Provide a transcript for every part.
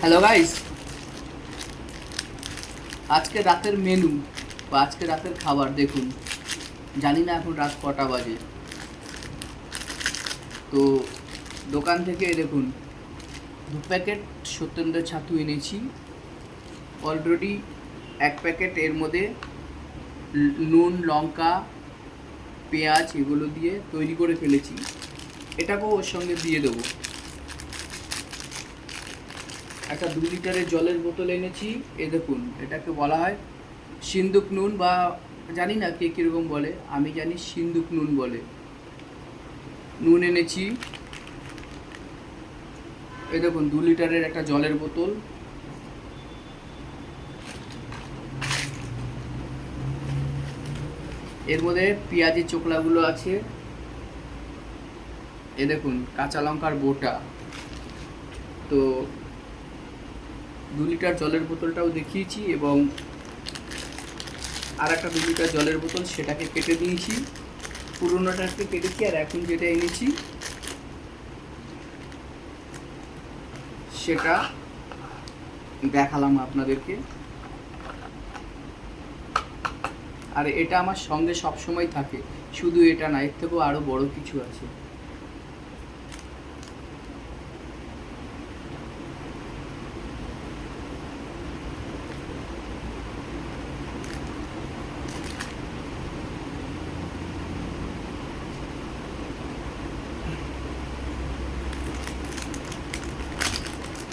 Hello guys, আজকে রাতের menu বা আজকে রাতের খাবার দেখুন। জানি না এখন রাত কটা বাজে, তো দোকান থেকে দেখুন 2 প্যাকেট সত্যেন্দ্র ছাতু এনেছি। অলরেডি 1 প্যাকেট এর মধ্যে নুন, লঙ্কা, পেঁয়াজ এগুলো দিয়ে তৈরি করে ফেলেছি। এটাকেও ওর সঙ্গে দিয়ে দেবো। একটা 2 লিটারের জলের বোতল এনেছি। এ দেখুন, এটাকে বলা হয় সিন্দুক নুন, বা জানি না কে কীরকম বলে, আমি জানি সিন্দুক নুন বলে। নুন এনেছি। এই দেখুন 2 লিটারের একটা জলের বোতল। এর মধ্যে পেঁয়াজের চোকলাগুলো আছে। এ দেখুন কাঁচা লঙ্কার বোটা। তো 2 লিটার জলের বোতলটাও দেখিয়েছি, এবং আর একটা 2 লিটার জলের বোতল সেটাকে কেটে দিয়েছি। পুরোনোটাকে কেটেছি, আর এখন যেটা এনেছি সেটা দেখালাম আপনাদেরকে। আর এটা আমার সঙ্গে সব সময় থাকে, শুধু এটা না, এর থেকেও আরও বড় কিছু আছে।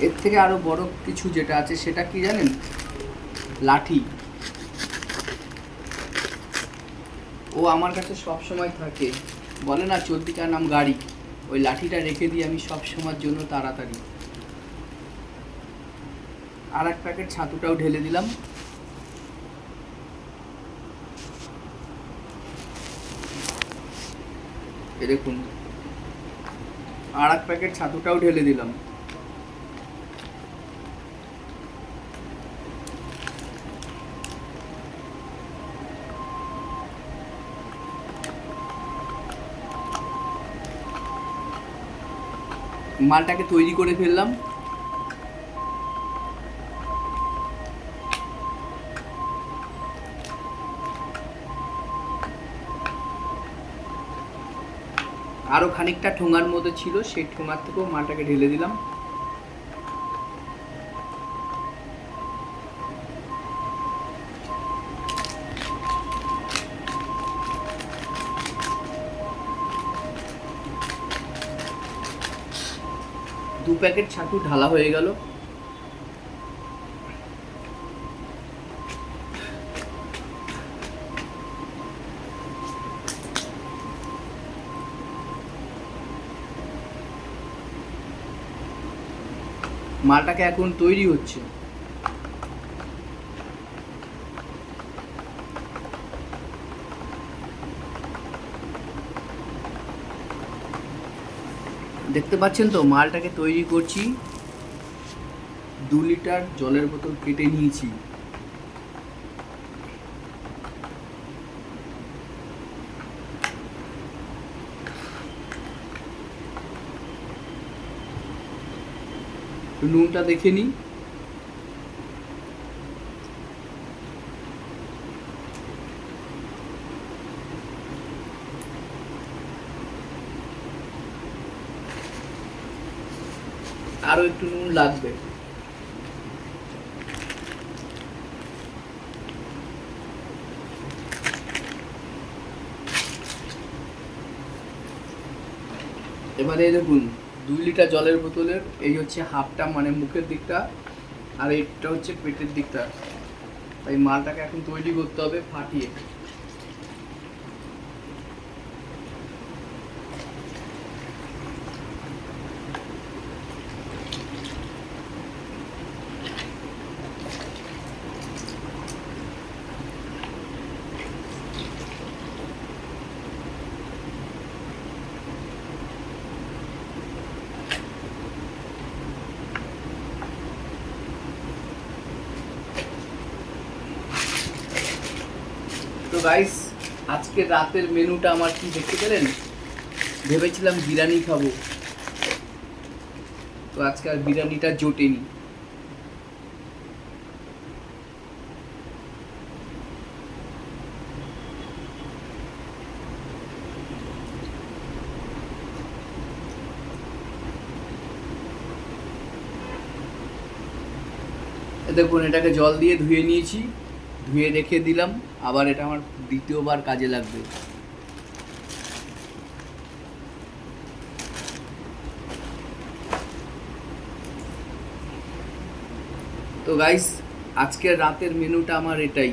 এর থেকে আরও বড় কিছু যেটা আছে সেটা কি জানেন? লাঠি। ও আমার কাছে সব সময় থাকে। বলে না চলতিকার নাম গাড়ি। ওই লাঠিটা রেখে দিই আমি সব সময়ের জন্য তাড়াতাড়ি। আর 1 প্যাকেট ছাতুটাও ঢেলে দিলাম। এ দেখুন, আর 1 প্যাকেট ছাতুটাও ঢেলে দিলাম। মালটাকে তৈরি করে ফেললাম। আরও খানিকটা ঠোঙার মধ্যে ছিল, সেই ঠোঙার থেকেও মালটাকে ঢেলে দিলাম। দু প্যাকেট ছাতু ঢালা হয়ে গেল। মালটাকে এখন তৈরি হচ্ছে। দেখতে পাচ্ছেন তো, মালটাকে তৈরি করছি। 2 লিটার জলের বোতল কেটে নিয়েছি। নুনটা দেখে নিই। আরও একটু নুন লাগবে। এবারে দেখুন, 2 লিটার জলের বোতলের এই হচ্ছে হাফটা, মানে মুখের দিকটা, আর এইটা হচ্ছে পেটের দিকটা। তাই মালটাকে এখন তৈরি করতে হবে ফাটিয়ে। তো গাইস, আজকে রাতের মেনুটা আমার কি দেখতে পেলেন? ভেবেছিলাম বিরিয়ানি খাবো, তো আজকে আর বিরিয়ানিটা জোটেনি। দেখুন এটাকে জল দিয়ে ধুয়ে নিয়েছি, ধুয়ে রেখে দিলাম, আবার এটা আমার দ্বিতীয়বার কাজে লাগবে। তো গাইস, আজকের রাতের মেনুটা আমার এটাই।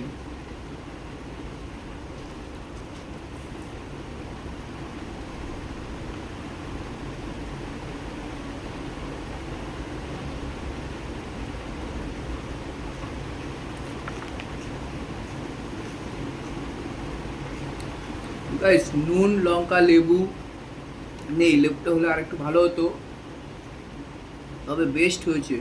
গাইস, নুন লঙ্কা লেবু নেই, লেবুটা হলে আর একটু ভালো হতো, তবে বেস্ট হয়েছে।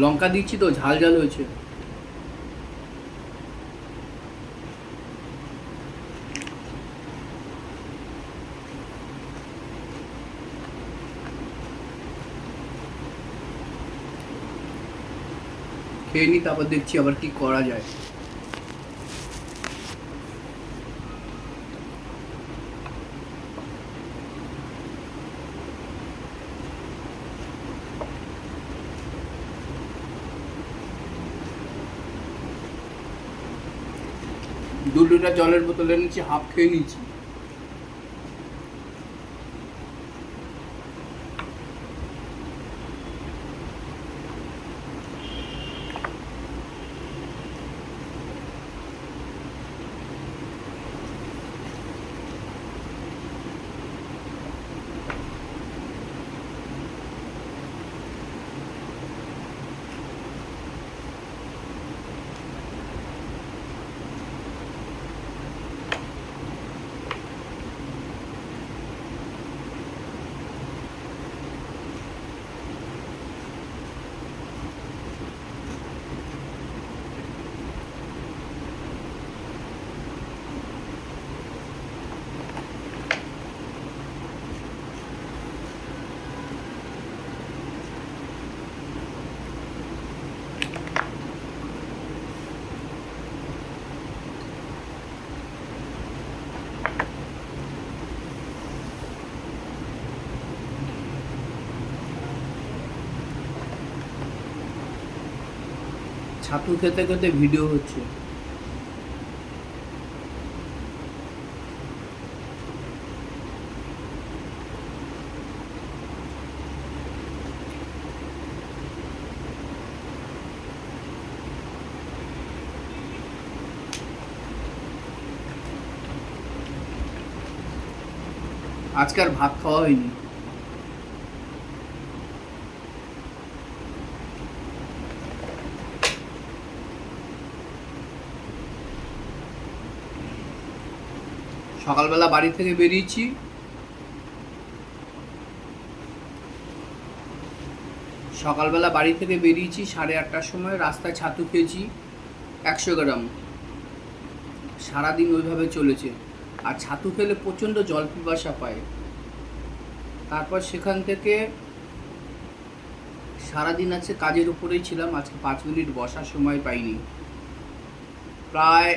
লঙ্কা দিচ্ছি তো ঝাল ঝাল হয়েছে। খেয়ে নি, তারপর দেখছি আবার কি করা যায়। দু লিটার জলের বোতল এনেছি, হাফ খেয়ে নিয়েছি। ছাতু খেতে খেতে ভিডিও হচ্ছে। আজকে আর ভাত খাওয়া হয়নি। সকালবেলা বাড়ি থেকে বেরিয়েছি, সকালবেলা বাড়ি থেকে বেরিয়েছি 8:30টার সময়, রাস্তায় ছাতু খেয়েছি 100 গ্রাম। সারাদিন ওইভাবে চলেছে। আর ছাতু খেলে প্রচণ্ড জল পিপাসা পায়। তারপর সেখান থেকে সারাদিন আছে কাজের উপরেই ছিলাম, আজকে 5 মিনিট বসার সময় পাইনি। প্রায়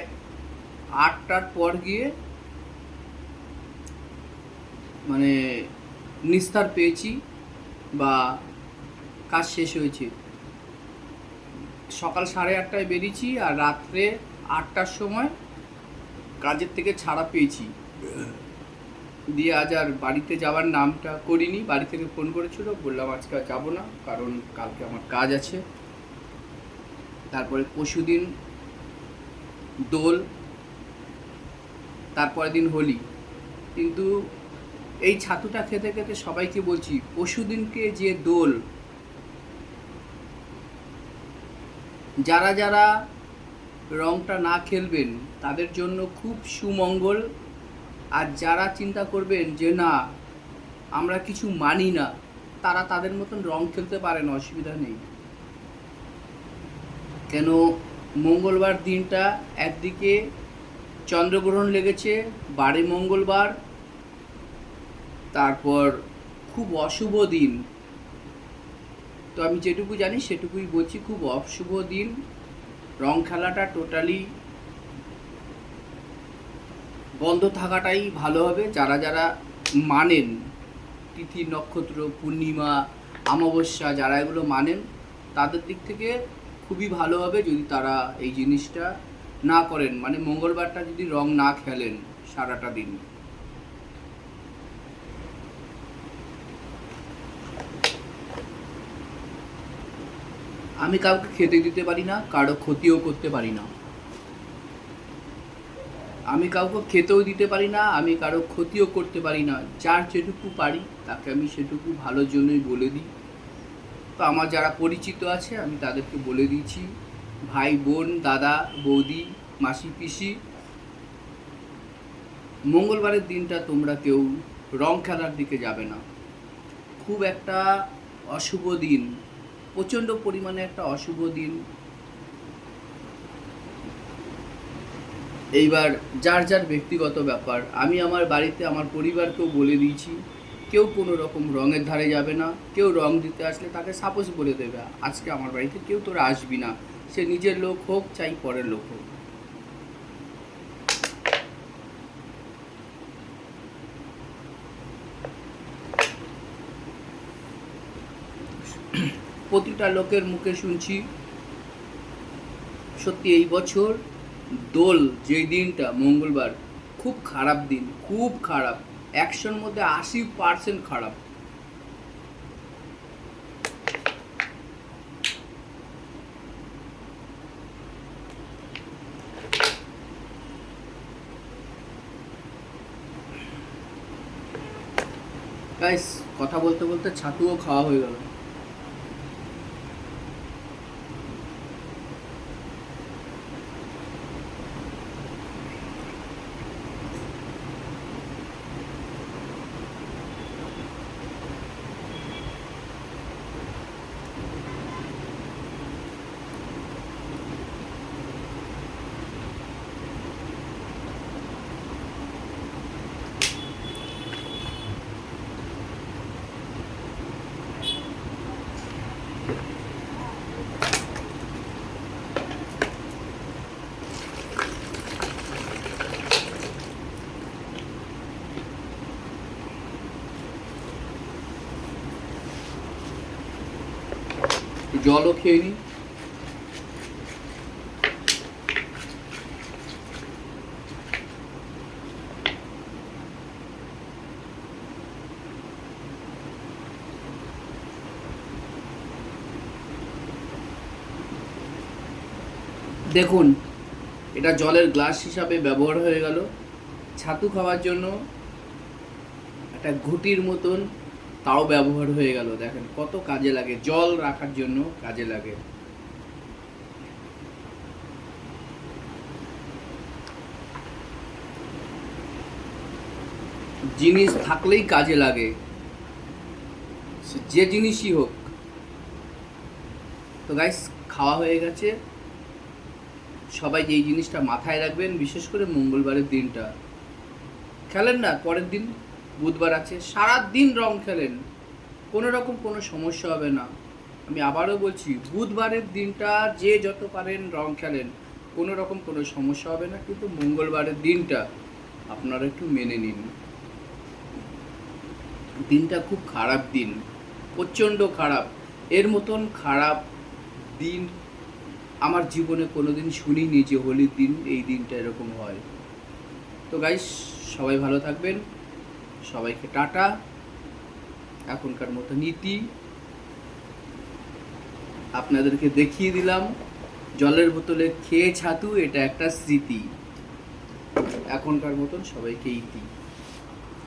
8টার পর গিয়ে মানে নিস্তার পেয়েছি বা কাজ শেষ হয়েছে। সকাল 8:30টায় বেরিয়েছি আর রাত্রে 8টার সময় কাজের থেকে ছাড়া পেয়েছি। দিয়ে আজ আর বাড়িতে যাওয়ার নামটা করিনি। বাড়ি থেকে ফোন করেছিল, বললাম আজকে আর যাবো না, কারণ কালকে আমার কাজ আছে। তারপরে পরশুদিন দোল, তারপরের দিন হোলি। কিন্তু এই ছাতুটা খেতে খেতে সবাইকে বলছি, পরশুদিনকে যে দোল, যারা যারা রংটা না খেলবেন তাদের জন্য খুব সুমঙ্গল। আর যারা চিন্তা করবেন যে না আমরা কিছু মানি না, তারা তাদের মতন রং খেলতে পারেন, অসুবিধা নেই। কেন মঙ্গলবার দিনটা একদিকে চন্দ্রগ্রহণ লেগেছে, 12 মঙ্গলবার, তারপর খুব অশুভ দিন। তো আমি যেটুকু জানি সেটুকুই বলছি, খুব অশুভ দিন। রং খেলাটা টোটালি বন্ধ থাকাটাই ভালো হবে। যারা যারা মানেন তিথি নক্ষত্র পূর্ণিমা অমাবস্যা, যারা এগুলো মানেন তাদের দিক থেকে খুবই ভালো হবে যদি তারা এই জিনিসটা না করেন, মানে মঙ্গলবারটা যদি রং না খেলেন সারাটা দিন। আমি কাউকে খেতে দিতে পারি না, কারো ক্ষতিও করতে পারি না। আমি কাউকে খেতেও দিতে পারি না, আমি কারো ক্ষতিও করতে পারি না। যার যেটুকু পারি তাকে আমি সেটুকু ভালোর জন্যই বলে দিই। তো আমার যারা পরিচিত আছে আমি তাদেরকে বলে দিয়েছি, ভাই বোন দাদা বৌদি মাসি পিসি, মঙ্গলবারের দিনটা তোমরা কেউ রং খেলার দিকে যাবে না। খুব একটা অশুভ দিন, প্রচণ্ড পরিমাণে একটা অশুভ দিন। এইবার যার যার ব্যক্তিগত ব্যাপার। আমি আমার বাড়িতে আমার পরিবারকেও বলে দিয়েছি, কেউ কোনো রকম রঙের ধারে যাবে না। কেউ রং দিতে আসলে তাকে সাপোজ বলে দেবে, আজকে আমার বাড়িতে কেউ তোরা আসবি না, সে নিজের লোক হোক চাই পরের লোক হোক। প্রতিটা লোকের মুখে শুনছি সত্যি এই বছর দোল যেই দিনটা মঙ্গলবার খুব খারাপ দিন, খুব খারাপ। 100-র মধ্যে 80% খারাপ। গাইস কথা বলতে বলতে ছাতুও খাওয়া হয়ে গেল। জলও খেয়ে নিই। দেখুন এটা জলের গ্লাস হিসাবে ব্যবহার হয়ে গেল। ছাতু খাওয়ার জন্য একটা ঘুটির মতন তাও ব্যবহার হয়ে গেল। দেখেন কত কাজে লাগে, জল রাখার জন্য কাজে লাগে। জিনিস থাকলেই কাজে লাগে, যে জিনিসই হোক। তো গাইস খাওয়া হয়ে গেছে, সবাই এই জিনিসটা মাথায় রাখবেন, বিশেষ করে মঙ্গলবারের দিনটা খেলেন না, পরের দিন বুধবার আছে, সারা দিন রং খেলেন, কোনো রকম কোনো সমস্যা হবে না। আমি আবারও বলছি, বুধবারের দিনটা যে যত পারেন রং খেলেন, কোনো রকম কোনো সমস্যা হবে না। কিন্তু মঙ্গলবারের দিনটা আপনারা একটু মেনে নিন। দিনটা খুব খারাপ দিন, প্রচণ্ড খারাপ। এর মতন খারাপ দিন আমার জীবনে কোনো দিন শুনিনি যে হোলির দিন এই দিনটা এরকম হয়। তো গাইস সবাই ভালো থাকবেন, সবাইকে টাটা। এখনকার মতো নীতি আপনাদেরকে দেখিয়ে দিলাম, জলের বোতলে খেয়ে ছাতু, এটা একটা স্মৃতি। এখনকার মতন সবাইকে ইতি।